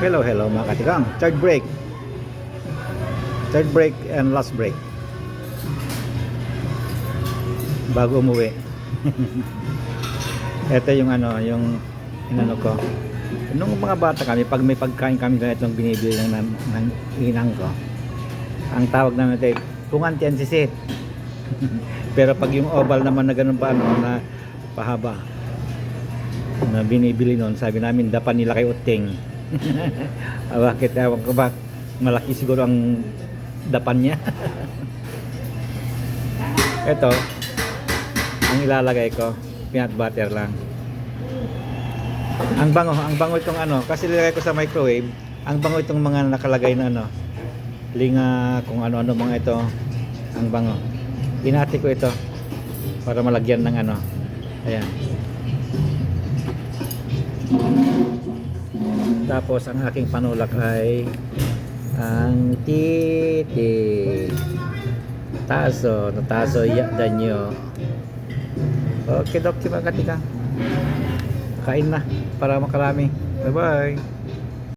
Hello, hello mga katikang. Third break. Third break and last break. Bago umuwi. Ito yung ano, yung inano ko. Nung mga bata kami, pag may pagkain kami ganitong binibili ng inang ko, ang tawag namin ito ay pungantian sisit. Pero pag yung oval naman na ganun pa, ano, na pahaba, na binibili noon, sabi namin dapan nila kay Uting. Bakit? Ewan ko ba, malaki siguro ang dapan niya. Ito ang ilalagay ko, peanut butter lang. Ang bango itong ano, kasi nilagay ko sa microwave. Ang bango itong mga nakalagay na ano, linga, kung ano-ano mga ito. Ang bango. Pinati ko ito para malagyan ng ano. Ayan. Tapos ang aking panulak ay ang titi. Taso, no taso danyo. Okay, dokti mga katika. Kain na para makarami. Bye bye.